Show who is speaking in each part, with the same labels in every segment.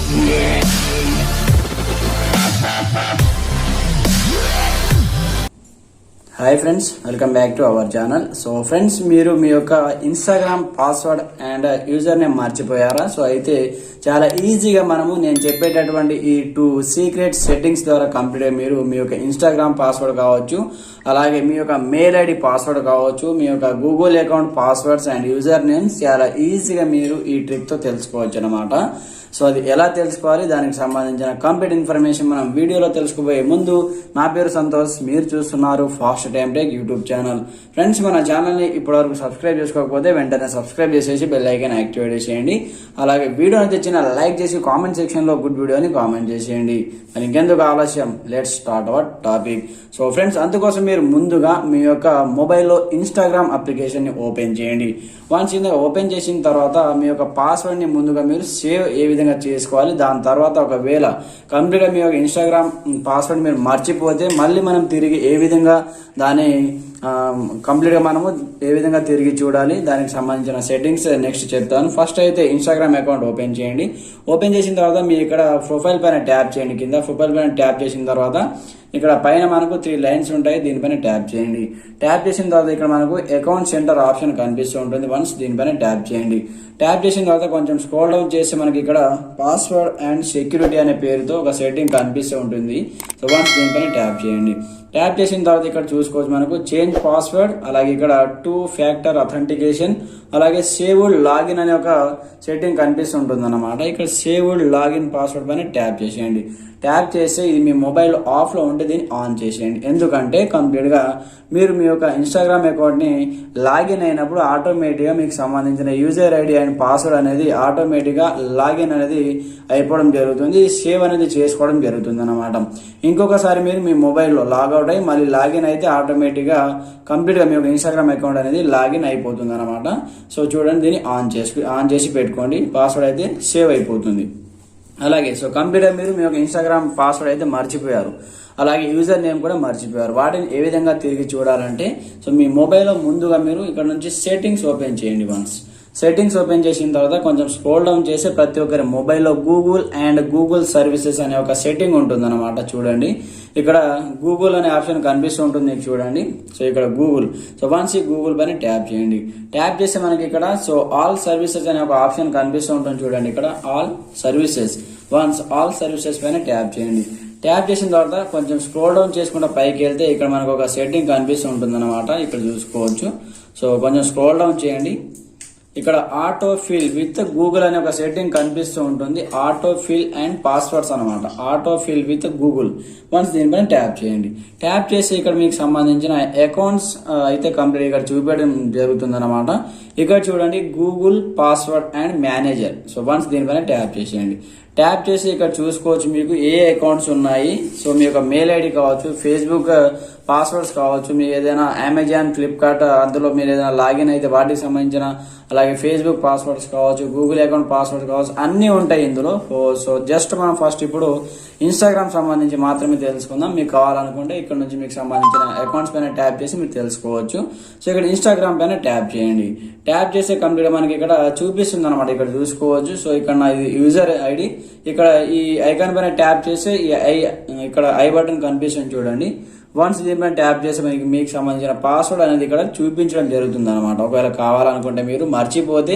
Speaker 1: Hi friends, welcome back to our channel. So friends, మీరు మీ యొక్క Instagram password and user name మర్చిపోయారా? So అయితే చాలా ఈజీగా నేను చెప్పేటటువంటి ఈ 2 సీక్రెట్ సెట్టింగ్స్ ద్వారా కంప్లీట్ మీరు మీ యొక్క ఇన్స్టాగ్రామ్ పాస్వర్డ్ కావచ్చు, అలాగే మీ యొక్క మెయిల్ ఐడి పాస్వర్డ్ కావచ్చు, మీ యొక్క Google account passwords and user names చాలా ఈజీగా మీరు ఈ ట్రిక్ తో తెలుసుకోవచ్చు అనమాట. సో అది ఎలా తెలుసుకోవాలి, దానికి సంబంధించిన కంప్లీట్ ఇన్ఫర్మేషన్ మనం వీడియోలో తెలుసుకోబోయే ముందు, నా పేరు సంతోష్, మీరు చూస్తున్నారు fast time tech YouTube channel. Friends, మన ఛానల్ని ఇప్పటివరకు సబ్స్క్రైబ్ చేసుకోకపోతే వెంటనే సబ్స్క్రైబ్ చేసేసి బెల్ ఐకాన్ యాక్టివేట్ చేసేయండి. అలాగే వీడియో తెచ్చిన లైక్ చేసి కామెంట్ సెక్షన్ లో గుడ్ వీడియోని కామెంట్ చేసేయండి. మరి ఇంకెందుకు ఆలస్యం, let's start our topic. So friends, అందుకోసం మీరు ముందుగా మీ యొక్క మొబైల్లో ఇన్స్టాగ్రామ్ అప్లికేషన్ ని ఓపెన్ చేయండి. వన్స్ ఓపెన్ చేసిన తర్వాత మీ యొక్క పాస్వర్డ్ ని ముందుగా మీరు సేవ్ ఏ విధంగా చేసుకోవాలి, దాని తర్వాత ఒకవేళ కంప్లీట్ గా మీ యొక్క ఇన్స్టాగ్రామ్ పాస్వర్డ్ మీరు మర్చిపోతే మళ్ళీ మనం తిరిగి ఏ విధంగా దాన్ని కంప్లీట్ గా మనము ఏ విధంగా తిరిగి చూడాలి, దానికి సంబంధించిన సెట్టింగ్స్ నెక్స్ట్ చెప్తాను. ఫస్ట్ అయితే ఇన్స్టాగ్రామ్ అకౌంట్ ఓపెన్ చేయండి. ఓపెన్ చేసిన తర్వాత మీ ఇక్కడ ప్రొఫైల్ పైన ట్యాప్ చేయండి. కింద ప్రొఫైల్ పైన ట్యాప్ చేసిన తర్వాత ఇక్కడ పైన మనకు 3 లైన్స్ ఉంటాయి, దీనిపైన ట్యాప్ చేయండి. ట్యాప్ చేసిన తర్వాత ఇక్కడ మనకు అకౌంట్ సెంటర్ ఆప్షన్ కనిపిస్తూ ఉంటుంది. వన్స్ దీనిపైన ట్యాప్ చేయండి. ట్యాప్ చేసిన తర్వాత కొంచెం స్క్రోల్ డౌన్ చేసి మనకి ఇక్కడ పాస్వర్డ్ అండ్ సెక్యూరిటీ అనే పేరుతో ఒక సెట్టింగ్ కనిపిస్తూ ఉంటుంది. సో వన్స్ దీనిపైన ట్యాప్ చేయండి. ట్యాప్ చేసిన తర్వాత ఇక్కడ చూసుకోవచ్చు మనకు చేంజ్ పాస్వర్డ్, అలాగే ఇక్కడ 2 ఫ్యాక్టర్ అథెంటికేషన్, అలాగే సేవ్డ్ లాగిన్ అనే ఒక సెట్టింగ్ కనిపిస్తుంటుంది అన్నమాట. ఇక్కడ సేవ్డ్ లాగిన్ పాస్వర్డ్ పైన ట్యాప్ చేసేయండి. ట్యాప్ చేస్తే ఇది మీ మొబైల్ ఆఫ్ లో ఉంటే దీన్ని ఆన్ చేసేయండి. ఎందుకంటే కంప్లీట్ గా మీరు మీ యొక్క ఇన్స్టాగ్రామ్ అకౌంట్ ని లాగిన్ అయినప్పుడు ఆటోమేటిక్ గా మీకు సంబంధించిన యూజర్ ఐడి అండ్ పాస్వర్డ్ అనేది ఆటోమేటిక్ గా లాగిన్ అనేది అయిపోవడం జరుగుతుంది, సేవ్ అనేది చేసుకోవడం జరుగుతుంది అనమాట. ఇంకొకసారి మీరు మీ మొబైల్లో లాగౌట్ అయ్యి మళ్ళీ లాగిన్ అయితే ఆటోమేటిక్ గా కంప్లీట్ గా మీ యొక్క ఇన్స్టాగ్రామ్ అకౌంట్ అనేది లాగిన్ అయిపోతుంది అనమాట. సో చూడండి, దీన్ని ఆన్ చేసి పెట్టుకోండి, పాస్వర్డ్ అయితే సేవ్ అయిపోతుంది. అలాగే సో కంప్లీట్గా మీరు మీ యొక్క ఇన్స్టాగ్రామ్ పాస్వర్డ్ అయితే మర్చిపోయారు, అలాగే యూజర్ నేమ్ కూడా మర్చిపోయారు. వాటిని ఏ విధంగా తిరిగి చూడాలంటే, సో మీ మొబైల్లో ముందుగా మీరు ఇక్కడ నుంచి సెట్టింగ్స్ ఓపెన్ చేయండి. వన్స్ సెట్టింగ్స్ ఓపెన్ చేసిన తర్వాత కొంచెం స్క్రోల్ డౌన్ చేసి ప్రతి ఒక్కరి మొబైల్లో గూగుల్ అండ్ గూగుల్ సర్వీసెస్ అనే ఒక సెట్టింగ్ ఉంటుంది అనమాట. చూడండి, ఇక్కడ గూగుల్ అనే ఆప్షన్ కనిపిస్తూ ఉంటుంది మీకు, చూడండి. సో ఇక్కడ గూగుల్, సో వన్స్ ఈ గూగుల్ పైన ట్యాప్ చేయండి. ట్యాప్ చేస్తే మనకి ఇక్కడ సో ఆల్ సర్వీసెస్ అనే ఒక ఆప్షన్ కనిపిస్తూ ఉంటుంది. చూడండి, ఇక్కడ all services. Once all services పైన ట్యాప్ చేయండి. ట్యాప్ చేసిన తర్వాత కొంచెం స్క్రోల్ డౌన్ చేసుకుంటూ పైకి వెళ్తే ఇక్కడ మనకు ఒక సెట్టింగ్ కనిపిస్తూ ఉంటుంది అనమాట. ఇక్కడ చూసుకోవచ్చు. సో కొంచెం స్క్రోల్ డౌన్ చేయండి. ఇక్కడ ఆటో ఫిల్ విత్ గూగుల్ అనే ఒక సెట్టింగ్ కనిపిస్తూ ఉంటుంది. ఆటో ఫిల్ అండ్ పాస్వర్డ్స్ అనమాట. Auto fill with Google. Once దీనిపైన ట్యాప్ చేయండి. ట్యాప్ చేసి ఇక్కడ మీకు సంబంధించిన అకౌంట్స్ అయితే కంప్లీట్ ఇక్కడ చూపించడం జరుగుతుంది అనమాట. ఇక్కడ చూడండి, Google password and manager. So once దీనిపైన ట్యాప్ చేసేయండి. ట్యాప్ చేసి ఇక్కడ చూసుకోవచ్చు మీకు ఏ అకౌంట్స్ ఉన్నాయి. సో మీ యొక్క మెయిల్ ఐడి కావచ్చు, ఫేస్బుక్ పాస్వర్డ్స్ కావచ్చు, మీరు ఏదైనా అమెజాన్, ఫ్లిప్కార్ట్ అందులో మీరు ఏదైనా లాగిన్ అయితే వాటికి సంబంధించిన, అలాగే ఫేస్బుక్ పాస్వర్డ్స్ కావచ్చు, గూగుల్ అకౌంట్ పాస్వర్డ్ కావచ్చు, అన్నీ ఉంటాయి ఇందులో. సో జస్ట్ మనం ఫస్ట్ ఇప్పుడు ఇన్స్టాగ్రామ్ సంబంధించి మాత్రమే తెలుసుకుందాం. మీకు కావాలనుకుంటే ఇక్కడ నుంచి మీకు సంబంధించిన అకౌంట్స్ పైన ట్యాప్ చేసి మీరు తెలుసుకోవచ్చు. సో ఇక్కడ ఇన్స్టాగ్రామ్ పైన ట్యాప్ చేయండి. ట్యాప్ చేస్తే కంప్లీట్ మనకి ఇక్కడ చూపిస్తుంది అనమాట. ఇక్కడ చూసుకోవచ్చు. సో ఇక్కడ నా యూజర్ ఐడి, ఇక్కడ ఈ ఐకాన్ పైన ట్యాప్ చేస్తే ఇక్కడ ఐ బటన్ కనిపిస్తుంది, చూడండి. వన్స్ దీనిపైన ట్యాప్ చేసి మీకు సంబంధించిన పాస్వర్డ్ అనేది ఇక్కడ చూపించడం జరుగుతుంది అనమాట. ఒకవేళ కావాలనుకుంటే మీరు మర్చిపోతే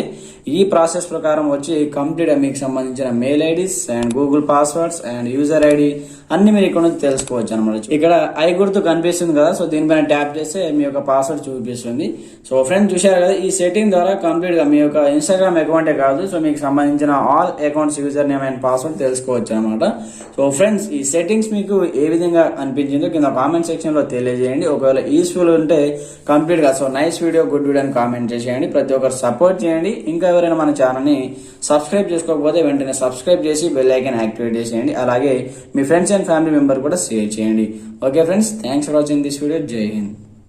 Speaker 1: ఈ ప్రాసెస్ ప్రకారం వచ్చి కంప్లీట్ మీకు సంబంధించిన mail IDs and Google passwords and user ID అన్ని మీరు ఇక్కడ నుంచి తెలుసుకోవచ్చు అనమాట. ఇక్కడ ఐ గుర్తు కనిపిస్తుంది కదా, సో దీనిపైన ట్యాప్ చేస్తే మీ యొక్క పాస్వర్డ్ చూపిస్తుంది. సో ఫ్రెండ్స్, చూశారు కదా, ఈ సెట్టింగ్ ద్వారా కంప్లీట్ గా మీ యొక్క ఇన్స్టాగ్రామ్ అకౌంటే కాదు, సో మీకు సంబంధించిన all accounts user name and password తెలుసుకోవచ్చు అనమాట. సో ఫ్రెండ్స్, ఈ సెట్టింగ్స్ మీకు ఏ విధంగా అనిపించిందో కింద కామెంట్ సెక్షన్ లో తెలియజేయండి. ఒకవేళ యూస్ఫుల్ ఉంటే కంప్లీట్ గా so nice video, good video అని కామెంట్ చేసేయండి. ప్రతి ఒక్కరు సపోర్ట్ చేయండి. ఇంకా ఎవరైనా మన ఛానల్ ని సబ్స్క్రైబ్ చేసుకోకపోతే వెంటనే సబ్స్క్రైబ్ చేసి బెల్ ఐకాన్ యాక్టివేట్ చేసేయండి. అలాగే మీ ఫ్రెండ్స్ అండ్ ఫ్యామిలీ మెంబర్ కూడా షేర్ చేయండి. Okay friends, thanks for watching this video. జై హింద్.